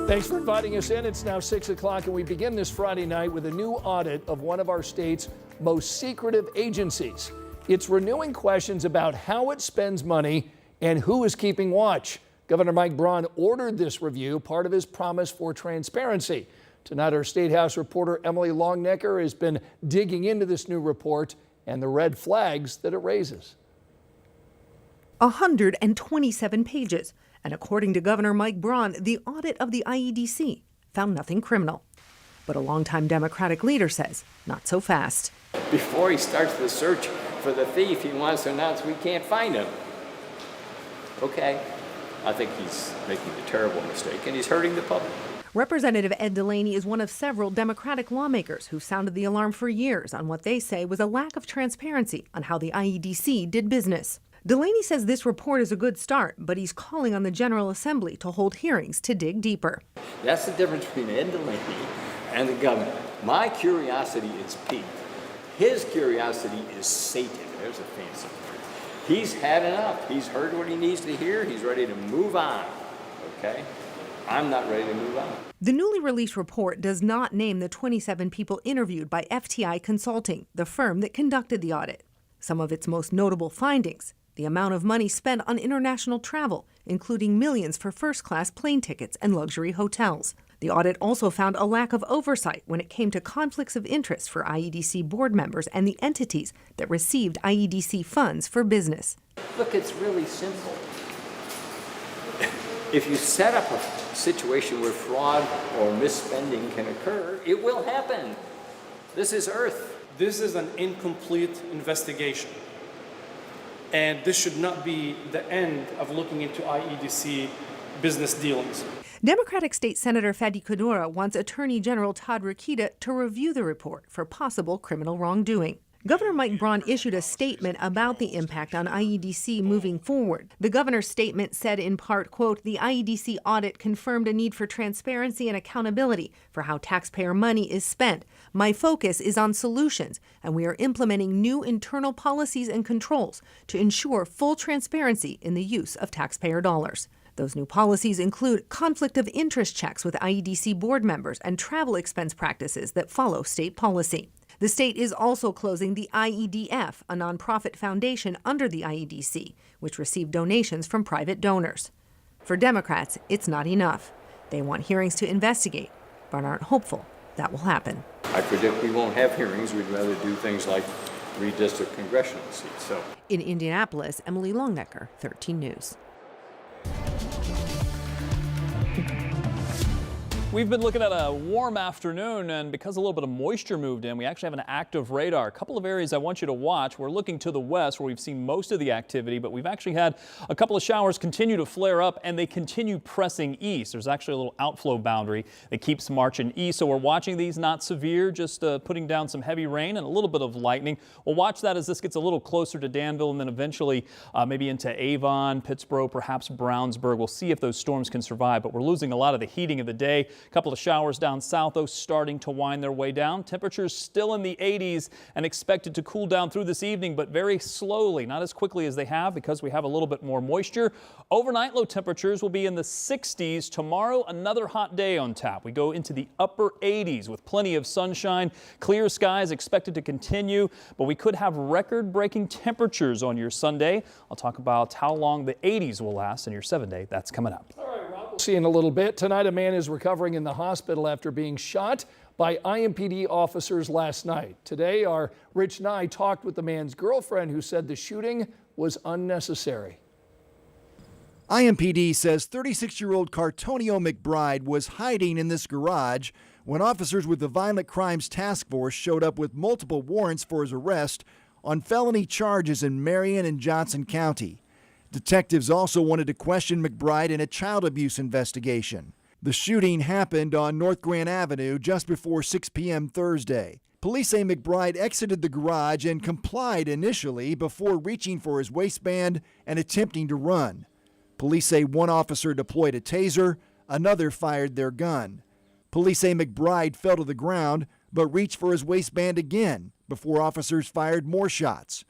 Thanks for inviting us in. It's now 6 o'clock, and we begin this Friday night with a new audit of one of our state's most secretive agencies. It's renewing questions about how it spends money and who is keeping watch. Governor Mike Braun ordered this review, part of his promise for transparency. Tonight, our State House reporter Emily Longnecker has been digging into this new report and the red flags that it raises. 127 pages. And according to Governor Mike Braun, the audit of the IEDC found nothing criminal. But a longtime Democratic leader says, not so fast. Before he starts the search for the thief, he wants to announce we can't find him. Okay, I think he's making a terrible mistake and he's hurting the public. Representative Ed Delaney is one of several Democratic lawmakers who sounded the alarm for years on what they say was a lack of transparency on how the IEDC did business. Delaney says this report is a good start, but he's calling on the General Assembly to hold hearings to dig deeper. That's the difference between Ed Delaney and the governor. My curiosity is piqued. His curiosity is sated. There's a fancy word. He's had enough. He's heard what he needs to hear. He's ready to move on. Okay? I'm not ready to move on. The newly released report does not name the 27 people interviewed by FTI Consulting, the firm that conducted the audit. Some of its most notable findings: the amount of money spent on international travel, including millions for first-class plane tickets and luxury hotels. The audit also found a lack of oversight when it came to conflicts of interest for IEDC board members and the entities that received IEDC funds for business. Look, it's really simple. If you set up a situation where fraud or misspending can occur, it will happen. This is Earth. This is an incomplete investigation. And this should not be the end of looking into IEDC business dealings. Democratic State Senator Fadi Kadura wants Attorney General Todd Rokita to review the report for possible criminal wrongdoing. Governor Mike Braun issued a statement about the impact on IEDC moving forward. The governor's statement said in part, quote, "The IEDC audit confirmed a need for transparency and accountability for how taxpayer money is spent. My focus is on solutions, and we are implementing new internal policies and controls to ensure full transparency in the use of taxpayer dollars." Those new policies include conflict of interest checks with IEDC board members and travel expense practices that follow state policy. The state is also closing the IEDF, a nonprofit foundation under the IEDC, which received donations from private donors. For Democrats, it's not enough. They want hearings to investigate, but aren't hopeful that will happen. I predict we won't have hearings. We'd rather do things like redistrict congressional seats. So, in Indianapolis, Emily Longnecker, 13 News. We've been looking at a warm afternoon, and because a little bit of moisture moved in, we actually have an active radar. A couple of areas I want you to watch. We're looking to the west where we've seen most of the activity, but we've actually had a couple of showers continue to flare up, and they continue pressing east. There's actually a little outflow boundary that keeps marching east, so we're watching these, not severe, just putting down some heavy rain and a little bit of lightning. We'll watch that as this gets a little closer to Danville and then eventually maybe into Avon, Pittsburgh, perhaps Brownsburg. We'll see if those storms can survive, but we're losing a lot of the heating of the day. A couple of showers down south, those starting to wind their way down. Temperatures still in the 80s and expected to cool down through this evening, but very slowly, not as quickly as they have because we have a little bit more moisture. Overnight low temperatures will be in the 60s. Tomorrow, another hot day on tap. We go into the upper 80s with plenty of sunshine. Clear skies expected to continue, but we could have record-breaking temperatures on your Sunday. I'll talk about how long the 80s will last in your 7-day. That's coming up. We'll see in a little bit. Tonight, a man is recovering in the hospital after being shot by IMPD officers last night. Today, our Rich Nye talked with the man's girlfriend who said the shooting was unnecessary. IMPD says 36-year-old Cartonio McBride was hiding in this garage when officers with the Violent Crimes Task Force showed up with multiple warrants for his arrest on felony charges in Marion and Johnson County. Detectives also wanted to question McBride in a child abuse investigation. The shooting happened on North Grand Avenue just before 6 p.m. Thursday. Police say McBride exited the garage and complied initially before reaching for his waistband and attempting to run. Police say one officer deployed a taser, another fired their gun. Police say McBride fell to the ground but reached for his waistband again before officers fired more shots.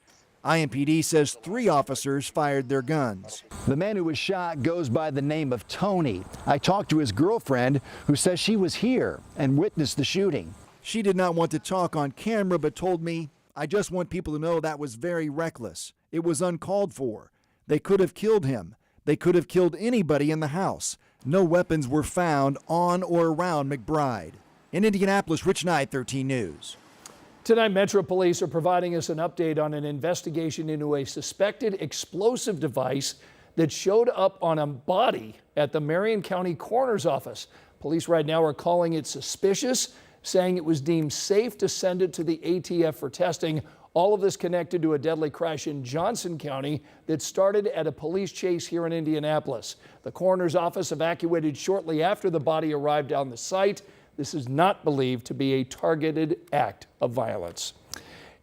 IMPD says 3 officers fired their guns. The man who was shot goes by the name of Tony. I talked to his girlfriend, who says she was here and witnessed the shooting. She did not want to talk on camera, but told me, "I just want people to know that was very reckless. It was uncalled for. They could have killed him. They could have killed anybody in the house. No weapons were found on or around McBride." In Indianapolis, Rich Knight, 13 News. Tonight, Metro Police are providing us an update on an investigation into a suspected explosive device that showed up on a body at the Marion County Coroner's office. Police right now are calling it suspicious, saying it was deemed safe to send it to the ATF for testing. All of this connected to a deadly crash in Johnson County that started at a police chase here in Indianapolis. The coroner's office evacuated shortly after the body arrived on the site. This is not believed to be a targeted act of violence.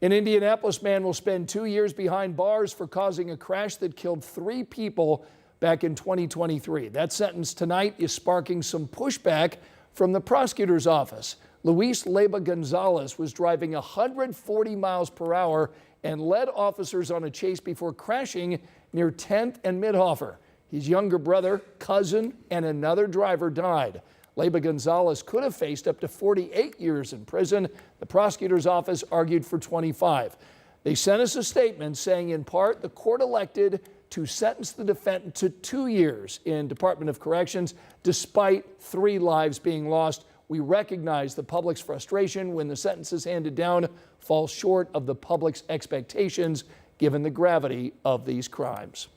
An Indianapolis man will spend 2 years behind bars for causing a crash that killed 3 people back in 2023. That sentence tonight is sparking some pushback from the prosecutor's office. Luis Leyva Gonzalez was driving 140 miles per hour and led officers on a chase before crashing near 10th and Midhofer. His younger brother, cousin, and another driver died. Leyva Gonzalez could have faced up to 48 years in prison. The prosecutor's office argued for 25. They sent us a statement saying, in part, the court elected to sentence the defendant to 2 years in Department of Corrections, despite 3 lives being lost. We recognize the public's frustration when the sentences handed down fall short of the public's expectations, given the gravity of these crimes.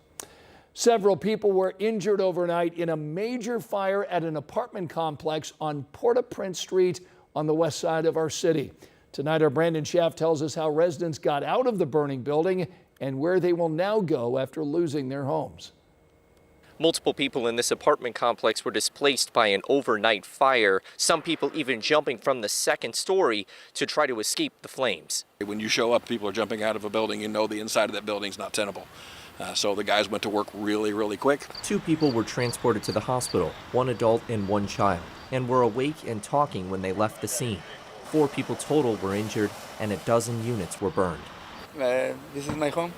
Several people were injured overnight in a major fire at an apartment complex on Port-au-Prince Street on the west side of our city. Tonight, our Brandon Schaff tells us how residents got out of the burning building and where they will now go after losing their homes. Multiple people in this apartment complex were displaced by an overnight fire, some people even jumping from the 2nd story to try to escape the flames. When you show up, people are jumping out of a building, you know the inside of that building's not tenable. So the guys went to work really quick. 2 people were transported to the hospital, 1 adult and 1 child, and were awake and talking when they left the scene. 4 people total were injured and a dozen units were burned. This is my home.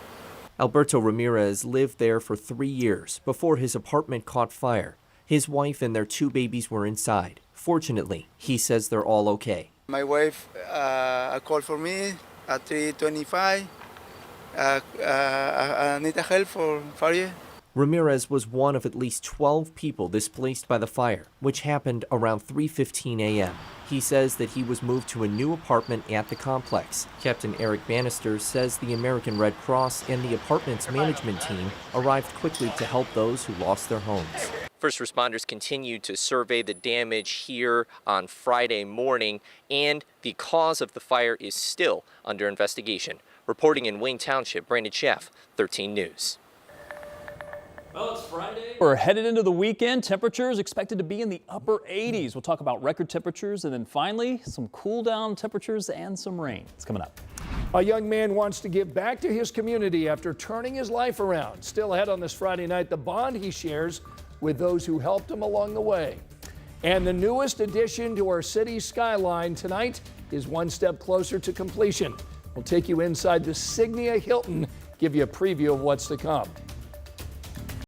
Alberto Ramirez lived there for 3 years before his apartment caught fire. His wife and their 2 babies were inside. Fortunately, he says they're all okay. My wife called for me at 3:25. I need help for you. Ramirez was one of at least 12 people displaced by the fire, which happened around 3:15 a.m. He says that he was moved to a new apartment at the complex. Captain Eric Bannister says the American Red Cross and the apartment's management team arrived quickly to help those who lost their homes. First responders continued to survey the damage here on Friday morning, and the cause of the fire is still under investigation. Reporting in Wayne Township, Brandon Schaff, 13 News. Well, it's Friday. We're headed into the weekend. Temperatures expected to be in the upper 80s. We'll talk about record temperatures and then finally some cool down temperatures and some rain. It's coming up. A young man wants to give back to his community after turning his life around. Still ahead on this Friday night, the bond he shares with those who helped him along the way. And the newest addition to our city's skyline tonight is one step closer to completion. We'll take you inside the Signia Hilton, give you a preview of what's to come.